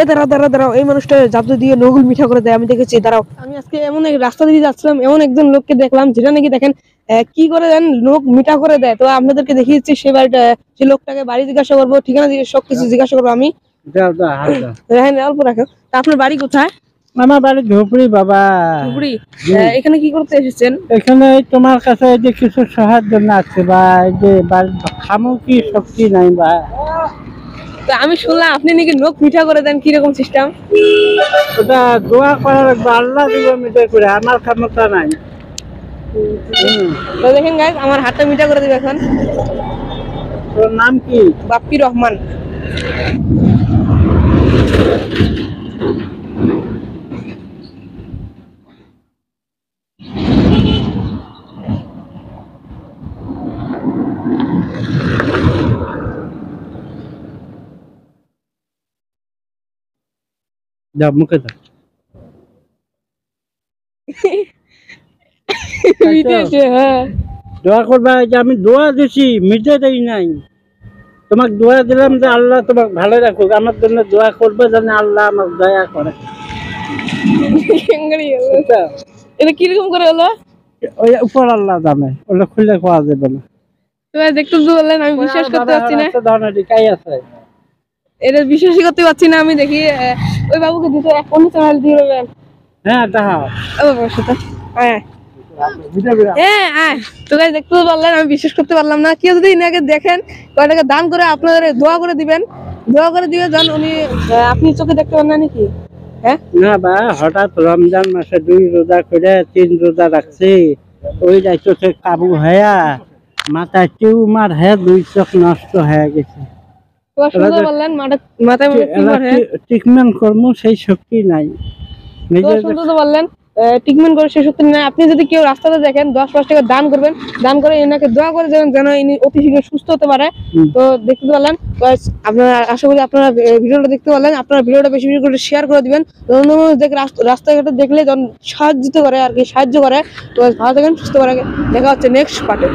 দাঁড়াও দাঁড়াও দাঁড়াও, এই মানুষটা জাদু দিয়ে নকুল মিঠা করে দেয়, আমি দেখেছি। দাঁড়াও, আমি আজকে এমন এক রাস্তা দিয়ে যাচ্ছিলাম, এমন একজন লোককে দেখলাম যেটা নাকি দেখেন কি করে দেন নখ মিঠা করে দেয়। তো আপনাদেরকে দেখিয়ে দিচ্ছি সে বাড়িটা, সে লোকটাকে বাড়ি জিজ্ঞাসা করবো, ঠিকানা সবকিছু জিজ্ঞাসা করবো আমি। রাখেন, অল্প রাখো। তা আপনার বাড়ি কোথায়? আমার বাড়ি ধুপড়ি বাবা। ধুবড়ি। এখানে কি করতে এসেছেন? এখানে তোমার কাছে এই যে কিছু সহায়ের জন্য আছে বা এই যে খামো কি শক্তি নাই বা। তো আমি শুনলাম আপনি নাকি নখ মিঠা করে দেন, কিরকম সিস্টেম? ওটা দোয়া করা লাগবে, আল্লাহ দিবে মিঠা করে, আমার ক্ষমতা নাই। তো দেখেন গাইস, আমার হাতটা মিঠা করে দিবে এখন। তোর নাম কি? বাপ্পি রহমান। যা মুখে দাও। হ্যাঁ, দোয়া করবা যে আমি দোয়া দিছি, মিটে দেই নাই। তোমাকে দোয়া দিলাম যে আল্লাহ তোমাকে ভালো রাখুক, আমার জন্য দোয়া করবে যেন আল্লাহ আমার দয়া করে। এটা কিরকম করে হলো? ওই উপর আল্লাহ জানে, ওটা খুলে খাওয়া যাবে না। দেখতে তো বললেন, আমি বিশ্বাস করতে পারছি না। কাই আছে এটা বিশ্বাসই করতে পারছি না। আমি দেখি ওই বাবুকে দিতে এক পনেরো চ্যানেল দিয়ে দেবেন। হ্যাঁ দেখাও। ও বাবার সাথে তো গাইস, দেখতে তো পারলেন, আমি বিশ্বাস করতে পারলাম না। কেউ যদি ইনাকে দেখেন, কয় টাকা দান করে আপনাদের দোয়া করে দিবেন, দোয়া করে দিবে যেন উনি, আপনি চোখে দেখতে পান না নাকি? হ্যাঁ না বা, হঠাৎ রমজান মাসে 2 রোজা করে 3 রোজা রাখছি, ওই চোখে কাবু হয়া মাথায় টিউমার হয়ে 2 চোখ নষ্ট হয়ে গেছে। শুনতে পারলেন, মাথায় ট্রিটমেন্ট করবো সেই শক্তি নাই। শুনতে তো পারলেন, ট্রিটমেন্ট করে সেই শক্তি নাই। আপনি যদি কেউ রাস্তাতে দেখেন, 10-5 টাকা দান করবেন, দান করে এনাকে দোয়া করে দেবেন যেন ইনি অতি শীঘ্র সুস্থ হতে পারে। তো দেখতে পারলেন, আপনারা আশা করি আপনারা ভিডিওটা দেখতে পারলেন। আপনারা ভিডিওটা বেশি বেশি করে শেয়ার করে দিবেন, রাস্তাঘাটে দেখলে যখন সাহায্য করে আর কি, সাহায্য করে। তো ভালো থাকেন, সুস্থ করে, দেখা হচ্ছে নেক্সট পার্টে।